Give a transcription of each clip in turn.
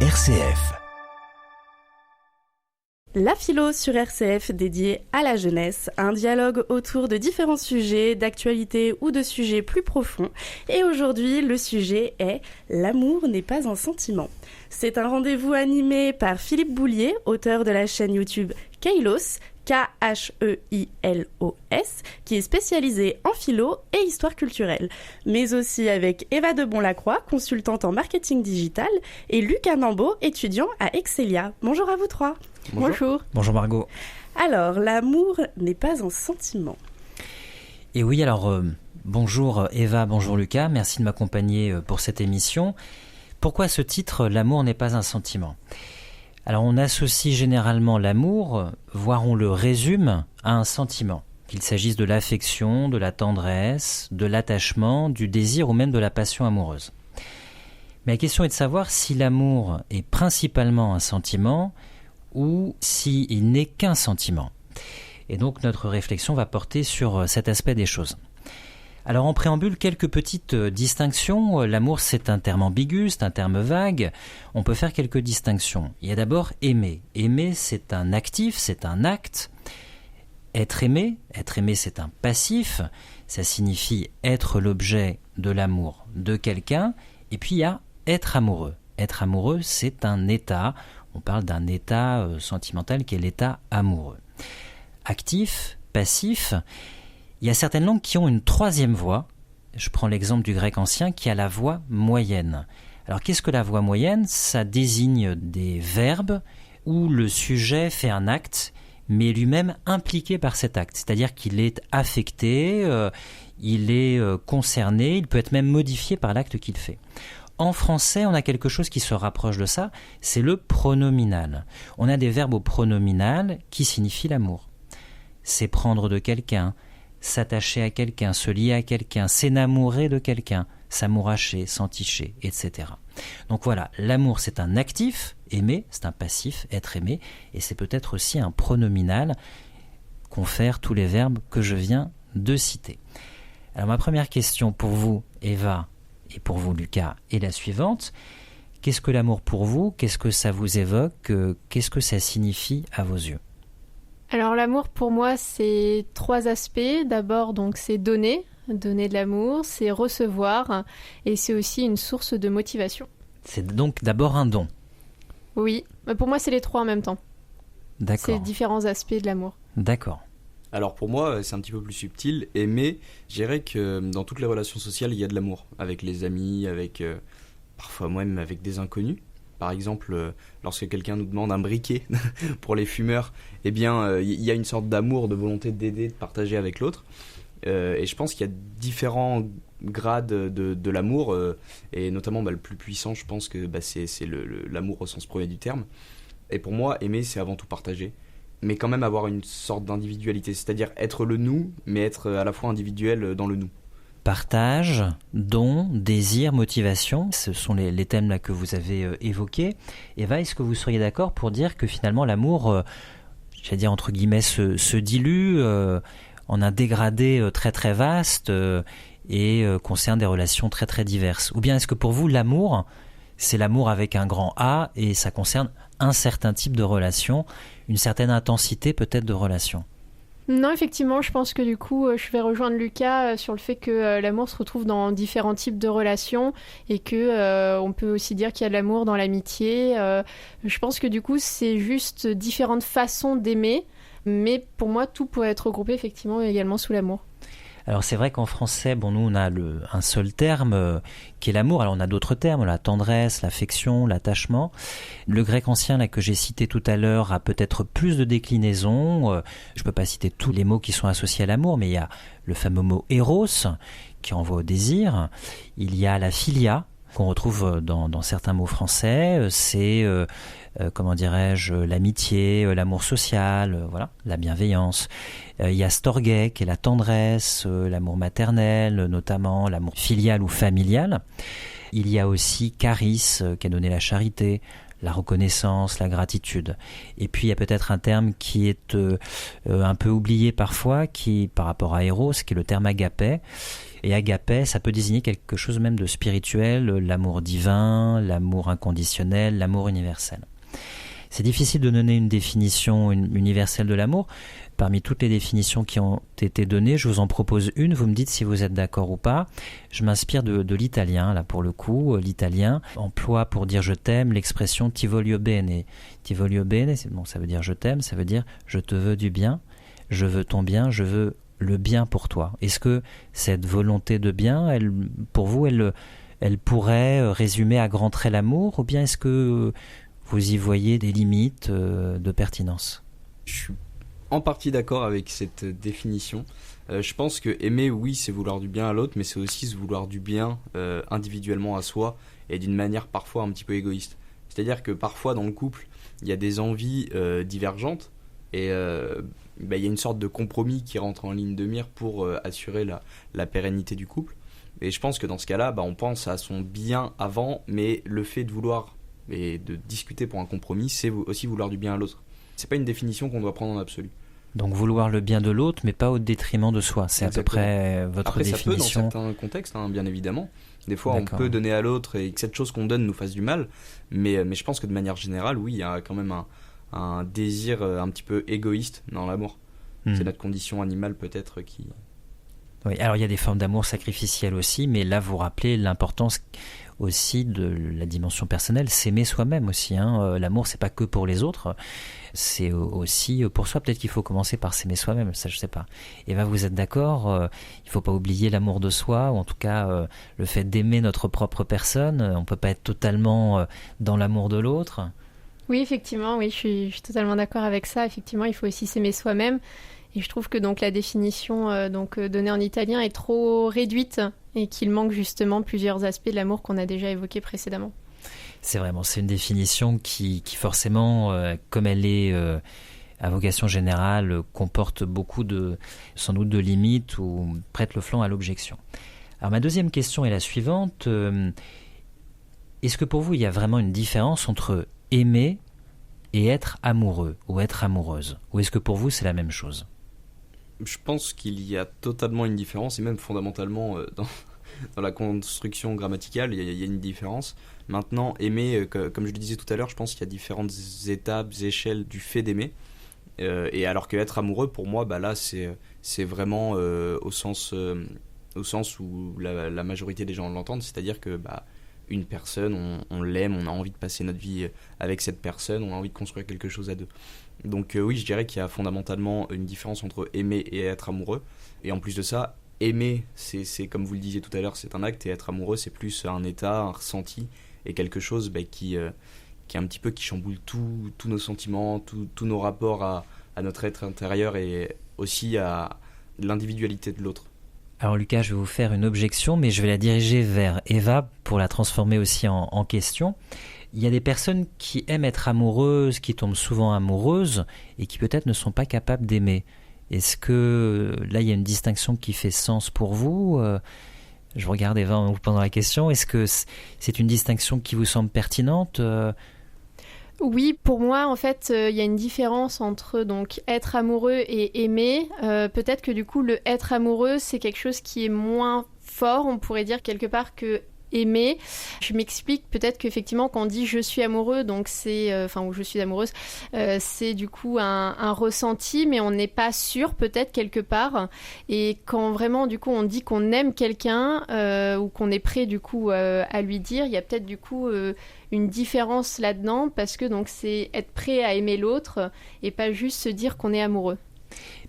RCF. La philo sur RCF dédiée à la jeunesse, un dialogue autour de différents sujets, d'actualité ou de sujets plus profonds. Et aujourd'hui, le sujet est « L'amour n'est pas un sentiment ». C'est un rendez-vous animé par Philippe Boulier, auteur de la chaîne YouTube Kailos, K-H-E-I-L-O-S, qui est spécialisée en philo et histoire culturelle. Mais aussi avec Eva de Bonlacroix, consultante en marketing digital, et Lucas Nambeau, étudiant à Excelia. Bonjour à vous trois. Bonjour. Bonjour Margot. Alors, l'amour n'est pas un sentiment. Et oui, alors bonjour Eva, bonjour Lucas, merci de m'accompagner pour cette émission. Pourquoi ce titre, L'amour n'est pas un sentiment ? Alors on associe généralement l'amour, voire on le résume, à un sentiment. Qu'il s'agisse de l'affection, de la tendresse, de l'attachement, du désir ou même de la passion amoureuse. Mais la question est de savoir si l'amour est principalement un sentiment ou s'il n'est qu'un sentiment. Et donc notre réflexion va porter sur cet aspect des choses. Alors en préambule, quelques petites distinctions. L'amour, c'est un terme ambigu, c'est un terme vague. On peut faire quelques distinctions. Il y a d'abord aimer. Aimer, c'est un actif, c'est un acte. Être aimé, c'est un passif. Ça signifie être l'objet de l'amour de quelqu'un. Et puis il y a être amoureux. Être amoureux, c'est un état. On parle d'un état sentimental qui est l'état amoureux. Actif, passif. Il y a certaines langues qui ont une troisième voix. Je prends l'exemple du grec ancien qui a la voix moyenne. Alors qu'est-ce que la voix moyenne ? Ça désigne des verbes où le sujet fait un acte, mais lui-même impliqué par cet acte. C'est-à-dire qu'il est affecté, il est concerné, il peut être même modifié par l'acte qu'il fait. En français, on a quelque chose qui se rapproche de ça, c'est le pronominal. On a des verbes au pronominal qui signifient l'amour. C'est prendre de quelqu'un, s'attacher à quelqu'un, se lier à quelqu'un, s'enamourer de quelqu'un, s'amouracher, s'enticher, etc. Donc voilà, l'amour c'est un actif, aimer, c'est un passif, être aimé, et c'est peut-être aussi un pronominal, confère tous les verbes que je viens de citer. Alors ma première question pour vous, Eva, et pour vous, Lucas, est la suivante. Qu'est-ce que l'amour pour vous ? Qu'est-ce que ça vous évoque ? Qu'est-ce que ça signifie à vos yeux ? Alors l'amour pour moi c'est trois aspects. D'abord donc c'est donner de l'amour, c'est recevoir et c'est aussi une source de motivation. C'est donc d'abord un don. Oui, mais pour moi c'est les trois en même temps. D'accord. C'est différents aspects de l'amour. D'accord. Alors pour moi c'est un petit peu plus subtil. Aimer, je dirais que dans toutes les relations sociales il y a de l'amour. Avec les amis, avec parfois même avec des inconnus. Par exemple, lorsque quelqu'un nous demande un briquet pour les fumeurs, eh bien, il y a une sorte d'amour, de volonté d'aider, de partager avec l'autre. Et je pense qu'il y a différents grades de l'amour, et notamment le plus puissant, je pense que c'est l'amour au sens premier du terme. Et pour moi, aimer, c'est avant tout partager, mais quand même avoir une sorte d'individualité, c'est-à-dire être le nous, mais être à la fois individuel dans le nous. Partage, don, désir, motivation, ce sont les thèmes là que vous avez évoqués. Eva, est-ce que vous seriez d'accord pour dire que finalement l'amour, j'allais dire entre guillemets, se dilue en un dégradé très très vaste et concerne des relations très très diverses ? Ou bien est-ce que pour vous l'amour, c'est l'amour avec un grand A et ça concerne un certain type de relation, une certaine intensité peut-être de relation ? Non, effectivement, je pense que du coup, je vais rejoindre Lucas sur le fait que l'amour se retrouve dans différents types de relations et que on peut aussi dire qu'il y a de l'amour dans l'amitié. Je pense que du coup, c'est juste différentes façons d'aimer, mais pour moi, tout pourrait être regroupé effectivement également sous l'amour. Alors c'est vrai qu'en français, nous on a un seul terme qui est l'amour. Alors on a d'autres termes, la tendresse, l'affection, l'attachement. Le grec ancien là que j'ai cité tout à l'heure a peut-être plus de déclinaisons. Je peux pas citer tous les mots qui sont associés à l'amour, mais il y a le fameux mot éros qui renvoie au désir. Il y a la philia qu'on retrouve dans certains mots français. C'est l'amitié, l'amour social, voilà, la bienveillance. Il y a storge, qui est la tendresse, l'amour maternel, notamment l'amour filial ou familial. Il y a aussi charis, qui a donné la charité, la reconnaissance, la gratitude. Et puis il y a peut-être un terme qui est un peu oublié parfois, qui par rapport à Eros, qui est le terme agapé. Et agapé, ça peut désigner quelque chose même de spirituel, l'amour divin, l'amour inconditionnel, l'amour universel. C'est difficile de donner une définition universelle de l'amour. Parmi toutes les définitions qui ont été données, je vous en propose une, vous me dites si vous êtes d'accord ou pas. Je m'inspire de l'italien, là pour le coup. L'italien emploie pour dire je t'aime l'expression ti voglio bene. Ti voglio bene, ça veut dire je t'aime, ça veut dire je te veux du bien, je veux ton bien, je veux le bien pour toi. Est-ce que cette volonté de bien, pour vous, elle pourrait résumer à grands traits l'amour, ou bien est-ce que vous y voyez des limites de pertinence ? Je suis en partie d'accord avec cette définition. Je pense que aimer, oui, c'est vouloir du bien à l'autre, mais c'est aussi se vouloir du bien individuellement à soi et d'une manière parfois un petit peu égoïste. C'est-à-dire que parfois dans le couple, il y a des envies divergentes et il y a une sorte de compromis qui rentre en ligne de mire pour assurer la pérennité du couple. Et je pense que dans ce cas-là, on pense à son bien avant, mais le fait de vouloir et de discuter pour un compromis, c'est aussi vouloir du bien à l'autre. C'est pas une définition qu'on doit prendre en absolu. Donc vouloir le bien de l'autre, mais pas au détriment de soi. C'est exactement. À peu près votre Après, définition. Après, ça peut dans certains contextes, bien évidemment. Des fois, D'accord. On peut donner à l'autre et que cette chose qu'on donne nous fasse du mal. Mais je pense que de manière générale, oui, il y a quand même un désir un petit peu égoïste dans l'amour. C'est notre condition animale peut-être qui... Oui, alors il y a des formes d'amour sacrificiel aussi, mais là vous rappelez l'importance aussi de la dimension personnelle, s'aimer soi-même aussi. L'amour, c'est pas que pour les autres, c'est aussi pour soi. Peut-être qu'il faut commencer par s'aimer soi-même, ça je sais pas. Eva, vous êtes d'accord ? Il faut pas oublier l'amour de soi, ou en tout cas le fait d'aimer notre propre personne. On peut pas être totalement dans l'amour de l'autre. Oui, effectivement, oui, je suis totalement d'accord avec ça. Effectivement, il faut aussi s'aimer soi-même. Et je trouve que donc la définition donnée en italien est trop réduite et qu'il manque justement plusieurs aspects de l'amour qu'on a déjà évoqués précédemment. C'est une définition qui forcément, comme elle est à vocation générale, comporte beaucoup sans doute de limites ou prête le flanc à l'objection. Alors ma deuxième question est la suivante. Est-ce que pour vous il y a vraiment une différence entre aimer et être amoureux ou être amoureuse ? Ou est-ce que pour vous c'est la même chose ? Je pense qu'il y a totalement une différence, et même fondamentalement dans la construction grammaticale, il y a une différence. Maintenant, aimer, comme je le disais tout à l'heure, je pense qu'il y a différentes étapes, échelles du fait d'aimer. Et alors que être amoureux, pour moi, là, c'est vraiment au sens où la majorité des gens l'entendent, c'est-à-dire que une personne, on l'aime, on a envie de passer notre vie avec cette personne, on a envie de construire quelque chose à deux. Donc oui, je dirais qu'il y a fondamentalement une différence entre aimer et être amoureux. Et en plus de ça, aimer, c'est comme vous le disiez tout à l'heure, c'est un acte, et être amoureux, c'est plus un état, un ressenti, et quelque chose qui un petit peu qui chamboule tous nos sentiments, tous nos rapports à notre être intérieur et aussi à l'individualité de l'autre. Alors Lucas, je vais vous faire une objection, mais je vais la diriger vers Eva pour la transformer aussi en question. Il y a des personnes qui aiment être amoureuses, qui tombent souvent amoureuses et qui peut-être ne sont pas capables d'aimer. Est-ce que là, il y a une distinction qui fait sens pour vous ? Je regarde Eva en vous posant la question. Est-ce que c'est une distinction qui vous semble pertinente ? Oui, pour moi, en fait, il y a une différence entre donc être amoureux et aimer. Peut-être que du coup, le être amoureux, c'est quelque chose qui est moins fort, on pourrait dire quelque part, que aimer. Je m'explique, peut-être qu'effectivement quand on dit je suis amoureux, donc c'est ou je suis amoureuse, c'est du coup un ressenti, mais on n'est pas sûr peut-être quelque part. Et quand vraiment du coup on dit qu'on aime quelqu'un ou qu'on est prêt du coup à lui dire, il y a peut-être du coup une différence là-dedans, parce que donc c'est être prêt à aimer l'autre et pas juste se dire qu'on est amoureux.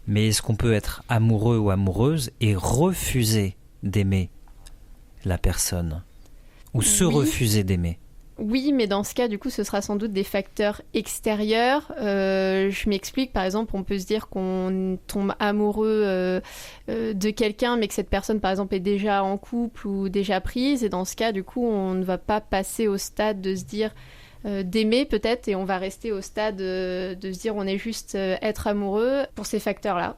Mais est-ce qu'on peut être amoureux ou amoureuse et refuser d'aimer la personne ? Ou se refuser d'aimer ? Oui, mais dans ce cas, du coup, ce sera sans doute des facteurs extérieurs. Je m'explique, par exemple, on peut se dire qu'on tombe amoureux de quelqu'un, mais que cette personne, par exemple, est déjà en couple ou déjà prise. Et dans ce cas, du coup, on ne va pas passer au stade de se dire d'aimer peut-être, et on va rester au stade de se dire on est juste être amoureux pour ces facteurs-là.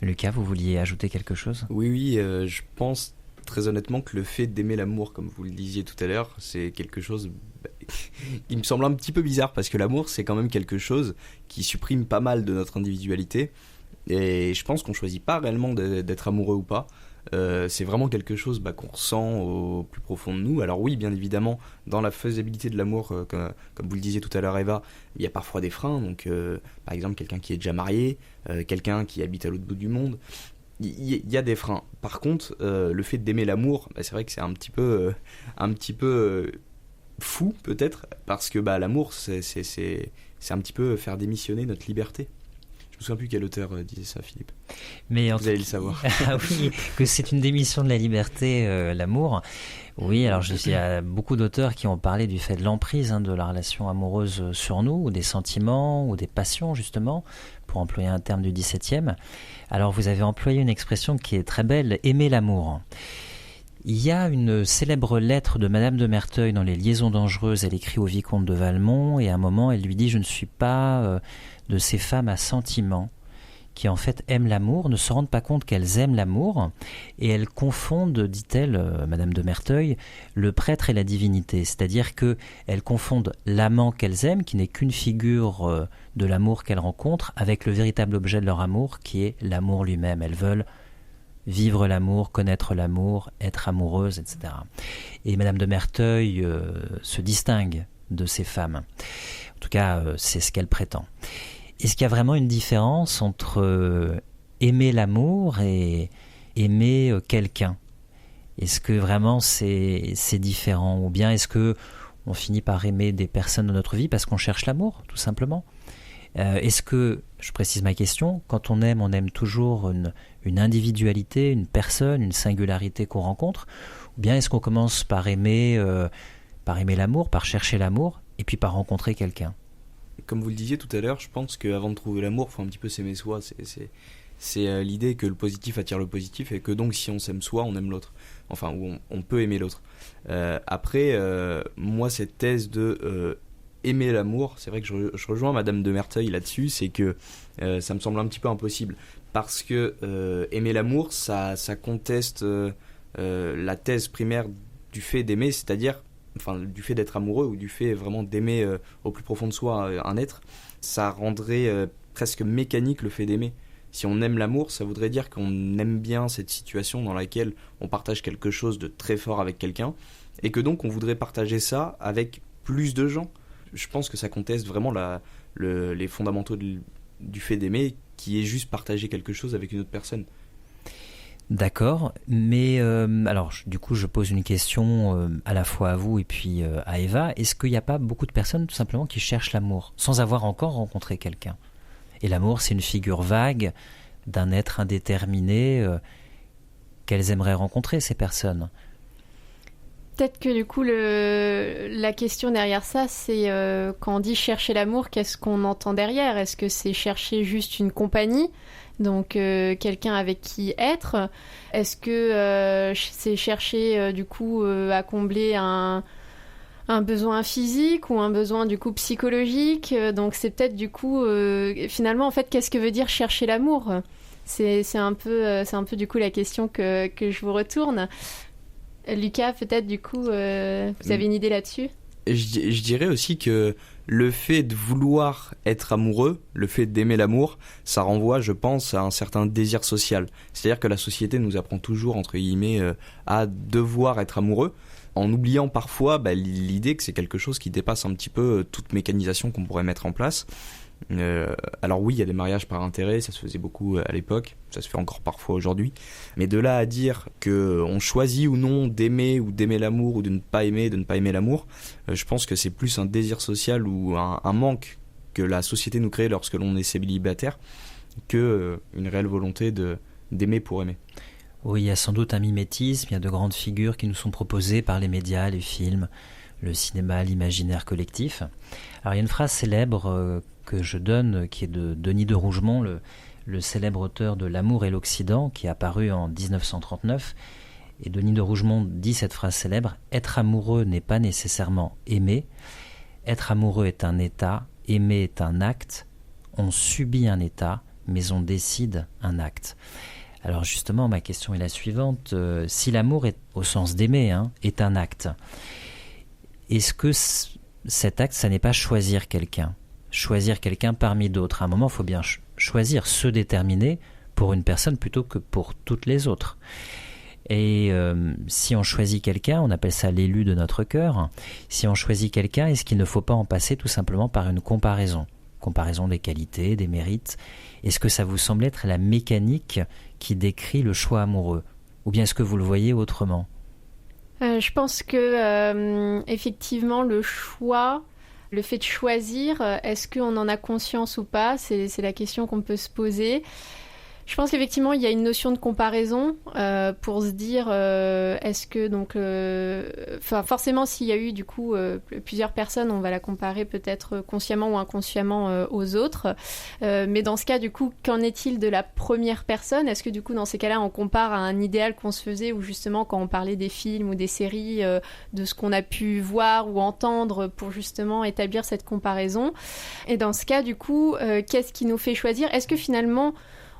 Lucas, vous vouliez ajouter quelque chose ? Oui, je pense très honnêtement que le fait d'aimer l'amour, comme vous le disiez tout à l'heure, c'est quelque chose qui me semble un petit peu bizarre, parce que l'amour, c'est quand même quelque chose qui supprime pas mal de notre individualité. Et je pense qu'on choisit pas réellement d'être amoureux ou pas. C'est vraiment quelque chose qu'on ressent au plus profond de nous. Alors oui, bien évidemment, dans la faisabilité de l'amour, comme vous le disiez tout à l'heure Eva, il y a parfois des freins. Donc par exemple, quelqu'un qui est déjà marié, quelqu'un qui habite à l'autre bout du monde, il y a des freins. Par contre, le fait d'aimer l'amour, c'est vrai que c'est un petit peu fou peut-être, parce que l'amour c'est un petit peu faire démissionner notre liberté. Je me souviens plus quel auteur disait ça, Philippe. Mais vous allez le savoir. Ah oui, que c'est une démission de la liberté, l'amour. Oui, alors il y a beaucoup d'auteurs qui ont parlé du fait de l'emprise de la relation amoureuse sur nous, ou des sentiments, ou des passions justement, pour employer un terme du XVIIe. Alors vous avez employé une expression qui est très belle, aimer l'amour. Il y a une célèbre lettre de Madame de Merteuil dans Les Liaisons dangereuses. Elle écrit au vicomte de Valmont, et à un moment elle lui dit « Je ne suis pas de ces femmes à sentiments qui en fait aiment l'amour, ne se rendent pas compte qu'elles aiment l'amour, et elles confondent, dit-elle, Madame de Merteuil, le prêtre et la divinité. C'est-à-dire qu'elles confondent l'amant qu'elles aiment, qui n'est qu'une figure de l'amour qu'elles rencontrent, avec le véritable objet de leur amour, qui est l'amour lui-même. Elles veulent vivre l'amour, connaître l'amour, être amoureuse, etc. Et Madame de Merteuil se distingue de ces femmes. En tout cas, c'est ce qu'elle prétend. Est-ce qu'il y a vraiment une différence entre aimer l'amour et aimer quelqu'un ? Est-ce que vraiment c'est différent ? Ou bien est-ce que on finit par aimer des personnes dans notre vie parce qu'on cherche l'amour, tout simplement ? Est-ce que, je précise ma question, quand on aime toujours une individualité, une personne, une singularité qu'on rencontre ? Ou bien est-ce qu'on commence par aimer l'amour, par chercher l'amour, et puis par rencontrer quelqu'un ? Comme vous le disiez tout à l'heure, je pense qu'avant de trouver l'amour, il faut un petit peu s'aimer soi. C'est l'idée que le positif attire le positif, et que donc si on s'aime soi, on aime l'autre. Enfin, ou on peut aimer l'autre. Après, moi, cette thèse de aimer l'amour, c'est vrai que je rejoins Madame de Merteuil là-dessus, c'est que ça me semble un petit peu impossible. Parce que aimer l'amour, ça conteste la thèse primaire du fait d'aimer, c'est-à-dire du fait d'être amoureux, ou du fait vraiment d'aimer au plus profond de soi un être. Ça rendrait presque mécanique le fait d'aimer. Si on aime l'amour, ça voudrait dire qu'on aime bien cette situation dans laquelle on partage quelque chose de très fort avec quelqu'un, et que donc on voudrait partager ça avec plus de gens. Je pense que ça conteste vraiment les fondamentaux du fait d'aimer, qui est juste partager quelque chose avec une autre personne. D'accord, mais alors du coup je pose une question à la fois à vous et puis à Eva. Est-ce qu'il n'y a pas beaucoup de personnes tout simplement qui cherchent l'amour sans avoir encore rencontré quelqu'un ? Et l'amour, c'est une figure vague d'un être indéterminé qu'elles aimeraient rencontrer, ces personnes. Peut-être que du coup la question derrière ça, c'est quand on dit chercher l'amour, qu'est-ce qu'on entend derrière ? Est-ce que c'est chercher juste une compagnie ? Donc quelqu'un avec qui être. Est-ce que c'est chercher du coup à combler un besoin physique ou un besoin du coup psychologique ? Donc c'est peut-être du coup finalement en fait qu'est-ce que veut dire chercher l'amour ? C'est un peu du coup la question que je vous retourne. Lucas, peut-être du coup vous avez une idée là-dessus ? Je dirais aussi que le fait de vouloir être amoureux, le fait d'aimer l'amour, ça renvoie, je pense, à un certain désir social. C'est-à-dire que la société nous apprend toujours, entre guillemets, à devoir être amoureux, en oubliant parfois l'idée que c'est quelque chose qui dépasse un petit peu toute mécanisation qu'on pourrait mettre en place. Alors oui, il y a des mariages par intérêt, ça se faisait beaucoup à l'époque, ça se fait encore parfois aujourd'hui, mais de là à dire qu'on choisit ou non d'aimer ou d'aimer l'amour, ou de ne pas aimer l'amour, je pense que c'est plus un désir social ou un manque que la société nous crée lorsque l'on est célibataire, que une réelle volonté d'aimer pour aimer. Oui, il y a sans doute un mimétisme, il y a de grandes figures qui nous sont proposées par les médias, les films, le cinéma, l'imaginaire collectif. Alors il y a une phrase célèbre que je donne, qui est de Denis de Rougemont, le célèbre auteur de L'amour et l'Occident, qui est apparu en 1939. Et Denis de Rougemont dit cette phrase célèbre: « Être amoureux n'est pas nécessairement aimer. Être amoureux est un état, aimer est un acte. On subit un état, mais on décide un acte. » Alors justement, ma question est la suivante. Si l'amour, au sens d'aimer, est un acte, est-ce que cet acte, ça n'est pas choisir quelqu'un parmi d'autres. À un moment, il faut bien choisir, se déterminer pour une personne plutôt que pour toutes les autres. Et si on choisit quelqu'un, on appelle ça l'élu de notre cœur, si on choisit quelqu'un, est-ce qu'il ne faut pas en passer tout simplement par une comparaison des qualités, des mérites? Est-ce que ça vous semble être la mécanique qui décrit le choix amoureux? Ou bien est-ce que vous le voyez autrement? Je pense que effectivement le choix, le fait de choisir, est-ce qu'on en a conscience ou pas? C'est la question qu'on peut se poser. Je pense qu'effectivement, il y a une notion de comparaison pour se dire est-ce que donc... forcément, s'il y a eu du coup plusieurs personnes, on va la comparer peut-être consciemment ou inconsciemment aux autres. Mais dans ce cas, du coup, qu'en est-il de la première personne? Est-ce que du coup, dans ces cas-là, on compare à un idéal qu'on se faisait ou justement quand on parlait des films ou des séries, de ce qu'on a pu voir ou entendre pour justement établir cette comparaison? Et dans ce cas, du coup, qu'est-ce qui nous fait choisir? Est-ce que finalement...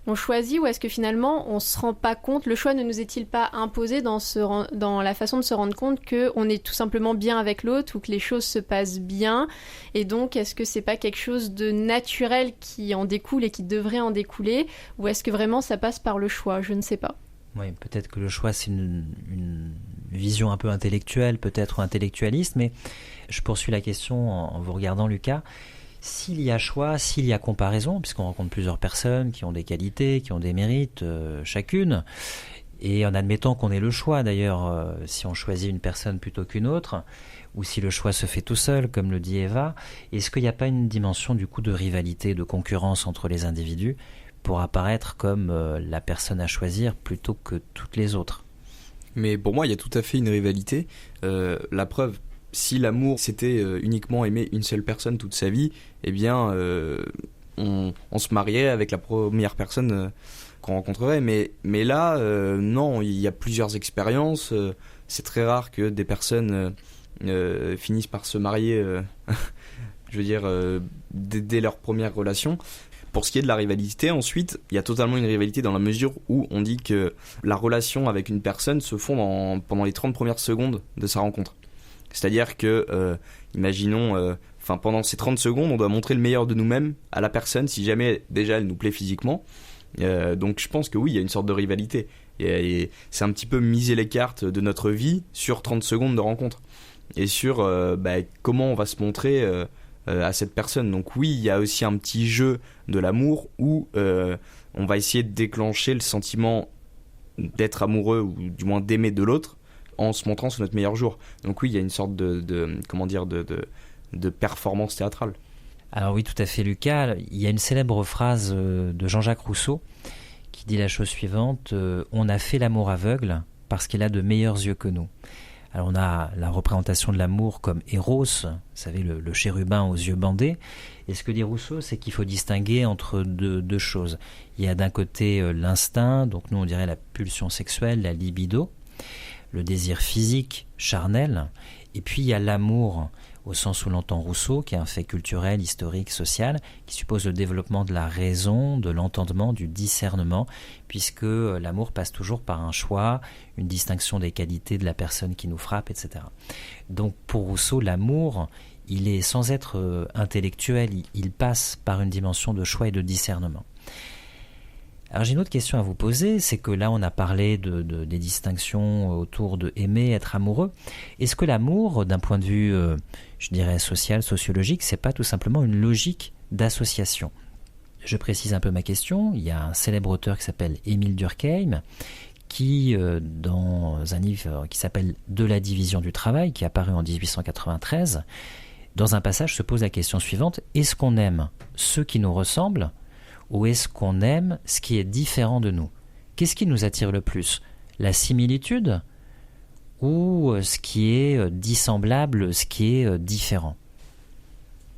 on choisit ou est-ce que finalement on se rend pas compte, le choix ne nous est-il pas imposé dans la façon de se rendre compte qu'on est tout simplement bien avec l'autre ou que les choses se passent bien, et donc est-ce que c'est pas quelque chose de naturel qui en découle et qui devrait en découler, ou est-ce que vraiment ça passe par le choix? Je ne sais pas. Oui, peut-être que le choix c'est une vision un peu intellectuelle, peut-être intellectualiste, mais je poursuis la question en vous regardant, Lucas. S'il y a choix, s'il y a comparaison, puisqu'on rencontre plusieurs personnes qui ont des qualités, qui ont des mérites, chacune, et en admettant qu'on ait le choix d'ailleurs, si on choisit une personne plutôt qu'une autre, ou si le choix se fait tout seul, comme le dit Eva, est-ce qu'il n'y a pas une dimension du coup de rivalité, de concurrence entre les individus pour apparaître comme la personne à choisir plutôt que toutes les autres? Mais pour moi, il y a tout à fait une rivalité. La preuve, si l'amour c'était uniquement aimer une seule personne toute sa vie, eh bien on se mariait avec la première personne qu'on rencontrerait. Mais là, non, il y a plusieurs expériences. C'est très rare que des personnes finissent par se marier, je veux dire, dès leur première relation. Pour ce qui est de la rivalité, ensuite, il y a totalement une rivalité dans la mesure où on dit que la relation avec une personne se fond pendant les 30 premières secondes de sa rencontre. C'est-à-dire que, imaginons, pendant ces 30 secondes, on doit montrer le meilleur de nous-mêmes à la personne, si jamais déjà elle nous plaît physiquement. Donc je pense que oui, il y a une sorte de rivalité. Et c'est un petit peu miser les cartes de notre vie sur 30 secondes de rencontre. Et sur comment on va se montrer à cette personne. Donc oui, il y a aussi un petit jeu de l'amour où on va essayer de déclencher le sentiment d'être amoureux, ou du moins d'aimer de l'autre, en se montrant sur notre meilleur jour. Donc oui, il y a une sorte de performance théâtrale. Alors oui, tout à fait, Lucas. Il y a une célèbre phrase de Jean-Jacques Rousseau qui dit la chose suivante: on a fait l'amour aveugle parce qu'il a de meilleurs yeux que nous. Alors on a la représentation de l'amour comme Eros, vous savez, le chérubin aux yeux bandés. Et ce que dit Rousseau, c'est qu'il faut distinguer entre deux choses. Il y a d'un côté l'instinct, donc nous on dirait la pulsion sexuelle, la libido, le désir physique, charnel, et puis il y a l'amour, au sens où l'entend Rousseau, qui est un fait culturel, historique, social, qui suppose le développement de la raison, de l'entendement, du discernement, puisque l'amour passe toujours par un choix, une distinction des qualités de la personne qui nous frappe, etc. Donc pour Rousseau, l'amour, il est sans être intellectuel, il passe par une dimension de choix et de discernement. Alors j'ai une autre question à vous poser, c'est que là on a parlé des distinctions autour de aimer, être amoureux. Est-ce que l'amour, d'un point de vue, je dirais social, sociologique, c'est pas tout simplement une logique d'association? Je précise un peu ma question. Il y a un célèbre auteur qui s'appelle Émile Durkheim, qui, dans un livre qui s'appelle « De la division du travail », qui est apparu en 1893, dans un passage se pose la question suivante: est-ce qu'on aime ceux qui nous ressemblent, ou est-ce qu'on aime ce qui est différent de nous? Qu'est-ce qui nous attire le plus? La similitude ou ce qui est dissemblable, ce qui est différent?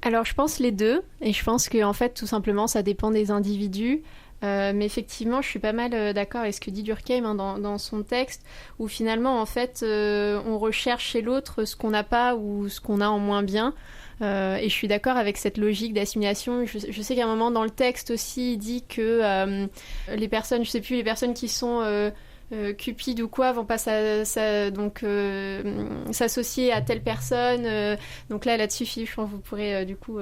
Alors je pense les deux, et je pense que en fait tout simplement ça dépend des individus. Mais effectivement, je suis pas mal d'accord avec ce que dit Durkheim dans son texte, où finalement en fait on recherche chez l'autre ce qu'on n'a pas ou ce qu'on a en moins bien. Et je suis d'accord avec cette logique d'assimilation. Je sais qu'à un moment dans le texte aussi, il dit que les personnes, je sais plus, les personnes qui sont Cupid ou quoi vont pas s'associer à telle personne. Donc là-dessus, je pense que vous pourrez du coup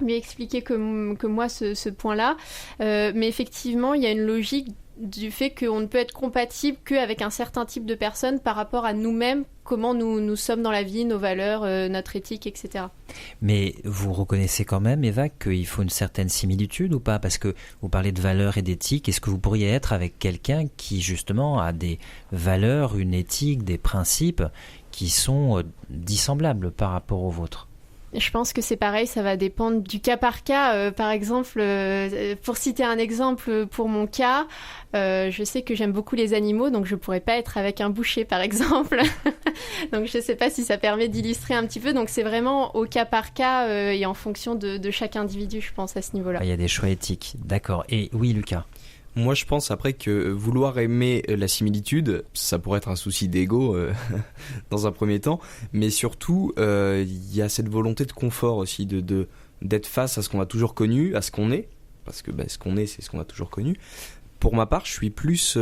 mieux expliquer que moi ce point-là. Mais effectivement, il y a une logique du fait qu'on ne peut être compatible qu'avec un certain type de personne par rapport à nous-mêmes, comment nous sommes dans la vie, nos valeurs, notre éthique, etc. Mais vous reconnaissez quand même, Eva, qu'il faut une certaine similitude ou pas? Parce que vous parlez de valeurs et d'éthique. Est-ce que vous pourriez être avec quelqu'un qui, justement, a des valeurs, une éthique, des principes qui sont dissemblables par rapport aux vôtres? Je pense que c'est pareil, ça va dépendre du cas par cas. Par exemple, pour citer un exemple pour mon cas, je sais que j'aime beaucoup les animaux, donc je pourrais pas être avec un boucher, par exemple. Donc je sais pas si ça permet d'illustrer un petit peu. Donc c'est vraiment au cas par cas et en fonction de chaque individu, je pense, à ce niveau-là. Il y a des choix éthiques, d'accord. Et oui, Lucas? Moi, je pense après que vouloir aimer la similitude, ça pourrait être un souci d'ego dans un premier temps, mais surtout, il y a cette volonté de confort aussi, d'être face à ce qu'on a toujours connu, à ce qu'on est, parce que ce qu'on est, c'est ce qu'on a toujours connu. Pour ma part, je suis plus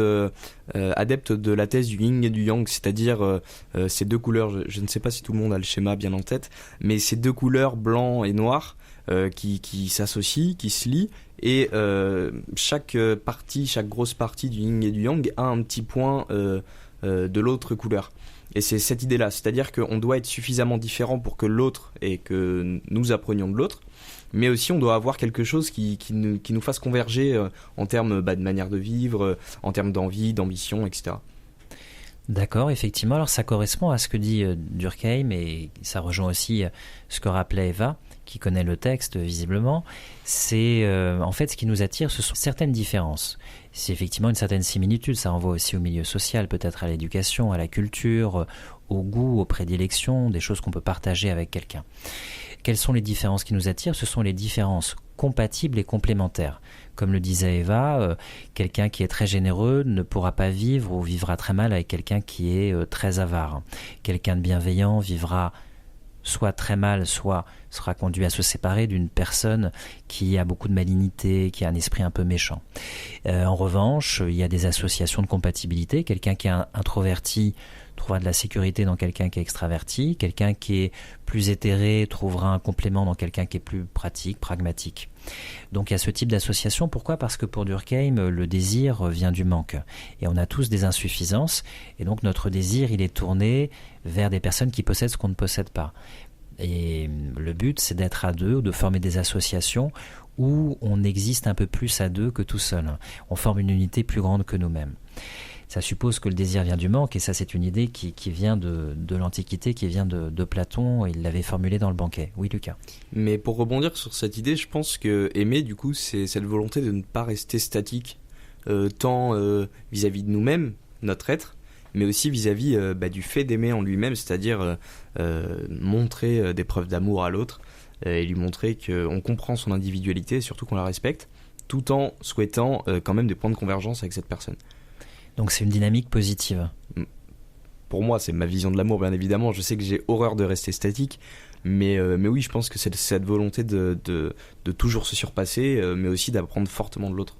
adepte de la thèse du yin et du yang, c'est-à-dire ces deux couleurs, je ne sais pas si tout le monde a le schéma bien en tête, mais ces deux couleurs, blanc et noir, qui s'associent, qui se lient, et chaque grosse partie du yin et du yang a un petit point de l'autre couleur. Et c'est cette idée-là, c'est-à-dire qu'on doit être suffisamment différent pour que l'autre et que nous apprenions de l'autre, mais aussi on doit avoir quelque chose qui nous fasse converger en termes de manière de vivre, en termes d'envie, d'ambition, etc. D'accord, effectivement. Alors ça correspond à ce que dit Durkheim et ça rejoint aussi ce que rappelait Eva, qui connaît le texte visiblement. C'est en fait ce qui nous attire, ce sont certaines différences. C'est effectivement une certaine similitude, ça renvoie aussi au milieu social, peut-être à l'éducation, à la culture, au goût, aux prédilections, des choses qu'on peut partager avec quelqu'un. Quelles sont les différences qui nous attirent? Ce sont les différences compatibles et complémentaires. Comme le disait Eva, quelqu'un qui est très généreux ne pourra pas vivre ou vivra très mal avec quelqu'un qui est très avare. Quelqu'un de bienveillant vivra soit très mal, soit sera conduit à se séparer d'une personne qui a beaucoup de malignité, qui a un esprit un peu méchant. En revanche, il y a des associations de compatibilité. Quelqu'un qui est introverti trouvera de la sécurité dans quelqu'un qui est extraverti. Quelqu'un qui est plus éthéré trouvera un complément dans quelqu'un qui est plus pratique, pragmatique. Donc il y a ce type d'association. Pourquoi ? Parce que pour Durkheim, le désir vient du manque. Et on a tous des insuffisances. Et donc notre désir, il est tourné vers des personnes qui possèdent ce qu'on ne possède pas. Et le but, c'est d'être à deux ou de former des associations où on existe un peu plus à deux que tout seul. On forme une unité plus grande que nous-mêmes. Ça suppose que le désir vient du manque, et ça c'est une idée qui vient de l'Antiquité, qui vient de Platon, et il l'avait formulée dans le banquet. Oui, Lucas. Mais pour rebondir sur cette idée, je pense que aimer, du coup, c'est cette volonté de ne pas rester statique, tant vis-à-vis de nous-mêmes, notre être, mais aussi vis-à-vis du fait d'aimer en lui-même, c'est-à-dire montrer des preuves d'amour à l'autre, et lui montrer qu'on comprend son individualité, et surtout qu'on la respecte, tout en souhaitant quand même des points de convergence avec cette personne. Donc c'est une dynamique positive. Pour moi, c'est ma vision de l'amour, bien évidemment. Je sais que j'ai horreur de rester statique, mais oui, je pense que c'est cette volonté de toujours se surpasser, mais aussi d'apprendre fortement de l'autre.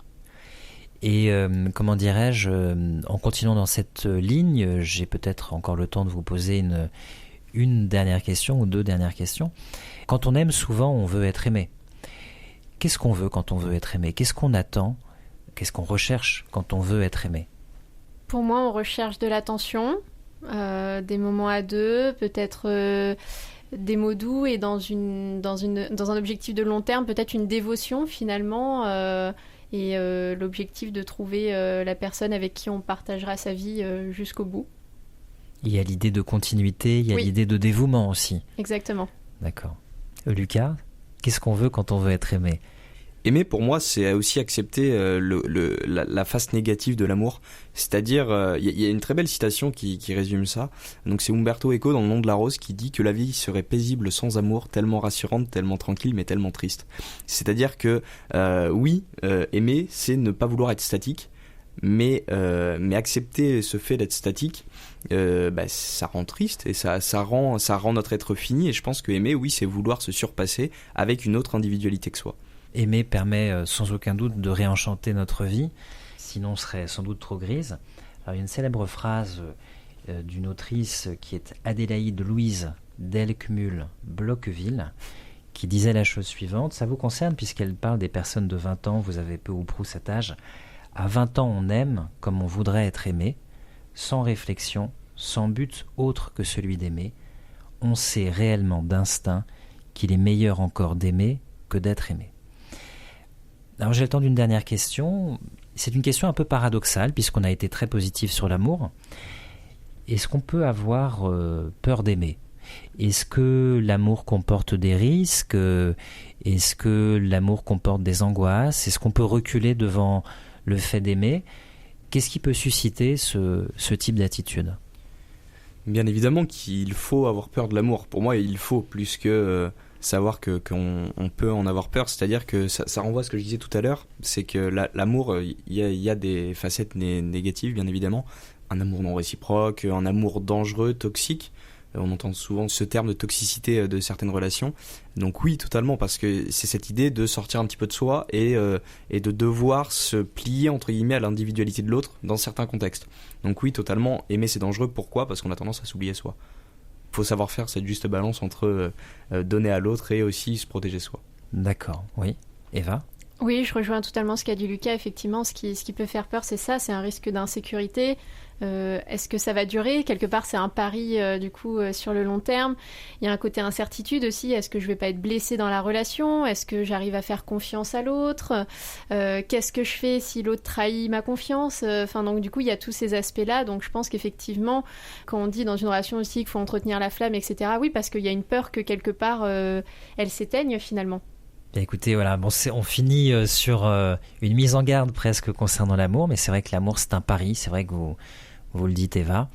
Et comment dirais-je, en continuant dans cette ligne, j'ai peut-être encore le temps de vous poser une dernière question ou deux dernières questions. Quand on aime, souvent on veut être aimé. Qu'est-ce qu'on veut quand on veut être aimé ? Qu'est-ce qu'on attend ? Qu'est-ce qu'on recherche quand on veut être aimé ? Pour moi, on recherche de l'attention, des moments à deux, peut-être des mots doux et dans un objectif de long terme, peut-être une dévotion finalement, et l'objectif de trouver la personne avec qui on partagera sa vie jusqu'au bout. Il y a l'idée de continuité, il y a l'idée de dévouement aussi. Exactement. D'accord. Lucas, qu'est-ce qu'on veut quand on veut être aimé ? Aimer, pour moi, c'est aussi accepter la face négative de l'amour. C'est-à-dire, il y a une très belle citation qui résume ça. Donc c'est Umberto Eco dans Le nom de la rose qui dit que la vie serait paisible sans amour, tellement rassurante, tellement tranquille, mais tellement triste. C'est-à-dire que, aimer, c'est ne pas vouloir être statique, mais accepter ce fait d'être statique, ça rend triste et ça rend notre être fini. Et je pense que aimer, oui, c'est vouloir se surpasser avec une autre individualité que soi. Aimer permet sans aucun doute de réenchanter notre vie, sinon serait sans doute trop grise. Alors, il y a une célèbre phrase d'une autrice qui est Adélaïde Louise Delcmul-Bloqueville, qui disait la chose suivante. Ça vous concerne puisqu'elle parle des personnes de 20 ans, vous avez peu ou prou cet âge. À 20 ans, on aime comme on voudrait être aimé, sans réflexion, sans but autre que celui d'aimer. On sait réellement d'instinct qu'il est meilleur encore d'aimer que d'être aimé. Alors j'ai le temps d'une dernière question. C'est une question un peu paradoxale puisqu'on a été très positif sur l'amour. Est-ce qu'on peut avoir peur d'aimer ? Est-ce que l'amour comporte des risques ? Est-ce que l'amour comporte des angoisses ? Est-ce qu'on peut reculer devant le fait d'aimer ? Qu'est-ce qui peut susciter ce type d'attitude ? Bien évidemment qu'il faut avoir peur de l'amour. Pour moi, il faut plus que savoir qu'on peut en avoir peur. C'est-à-dire que ça renvoie à ce que je disais tout à l'heure. C'est que l'amour, il y a des facettes négatives, bien évidemment. Un amour non réciproque, un amour dangereux, toxique. On entend souvent ce terme de toxicité de certaines relations. Donc oui, totalement, parce que c'est cette idée de sortir un petit peu de soi et de devoir se plier, entre guillemets, à l'individualité de l'autre dans certains contextes. Donc oui, totalement, aimer c'est dangereux. Pourquoi ? Parce qu'on a tendance à s'oublier soi. Il faut savoir faire cette juste balance entre donner à l'autre et aussi se protéger soi. D'accord, oui. Eva ? Oui, je rejoins totalement ce qu'a dit Lucas. Effectivement, ce qui peut faire peur, c'est ça, c'est un risque d'insécurité. Est-ce que ça va durer ? Quelque part, c'est un pari sur le long terme. Il y a un côté incertitude aussi. Est-ce que je vais pas être blessée dans la relation ? Est-ce que j'arrive à faire confiance à l'autre ? Qu'est-ce que je fais si l'autre trahit ma confiance ? Donc du coup, il y a tous ces aspects-là. Donc je pense qu'effectivement, quand on dit dans une relation aussi qu'il faut entretenir la flamme, etc. Oui, parce qu'il y a une peur que quelque part, elle s'éteigne finalement. Écoutez, voilà, on finit sur une mise en garde presque concernant l'amour, mais c'est vrai que l'amour c'est un pari, c'est vrai que vous le dites Eva,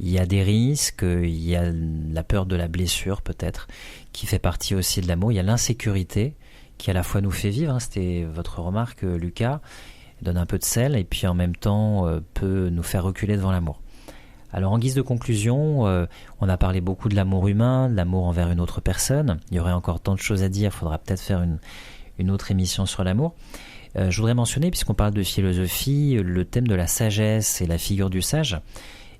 il y a des risques, il y a la peur de la blessure peut-être, qui fait partie aussi de l'amour, il y a l'insécurité qui à la fois nous fait vivre, c'était votre remarque Lucas, donne un peu de sel et puis en même temps peut nous faire reculer devant l'amour. Alors en guise de conclusion, on a parlé beaucoup de l'amour humain, de l'amour envers une autre personne. Il y aurait encore tant de choses à dire, il faudra peut-être faire une autre émission sur l'amour. Je voudrais mentionner, puisqu'on parle de philosophie, le thème de la sagesse et la figure du sage.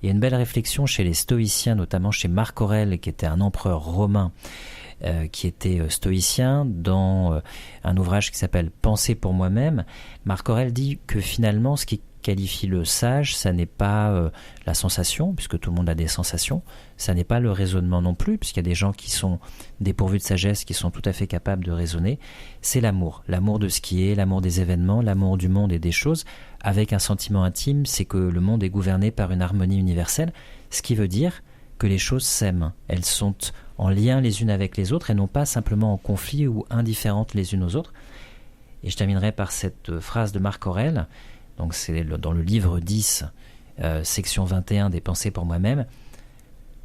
Il y a une belle réflexion chez les stoïciens, notamment chez Marc Aurèle, qui était un empereur romain, qui était stoïcien, dans un ouvrage qui s'appelle « Penser pour moi-même ». Marc Aurèle dit que finalement, ce qui qualifie le sage, ça n'est pas la sensation, puisque tout le monde a des sensations, ça n'est pas le raisonnement non plus, puisqu'il y a des gens qui sont dépourvus de sagesse, qui sont tout à fait capables de raisonner, c'est l'amour de ce qui est, l'amour des événements, l'amour du monde et des choses, avec un sentiment intime, c'est que le monde est gouverné par une harmonie universelle, ce qui veut dire que les choses s'aiment, elles sont en lien les unes avec les autres et non pas simplement en conflit ou indifférentes les unes aux autres. Et je terminerai par cette phrase de Marc Aurèle. Donc c'est dans le livre 10, section 21 des Pensées pour moi-même.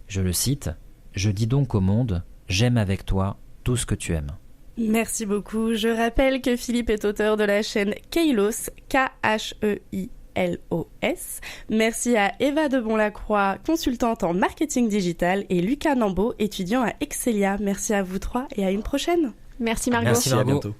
Je le cite, « Je dis donc au monde, j'aime avec toi tout ce que tu aimes. » Merci beaucoup. Je rappelle que Philippe est auteur de la chaîne Keilos, Kheilos. Merci à Eva de Bonlacroix, consultante en marketing digital, et Lucas Nambeau, étudiant à Excelia. Merci à vous trois et à une prochaine. Merci Margot. Merci Margot. À bientôt.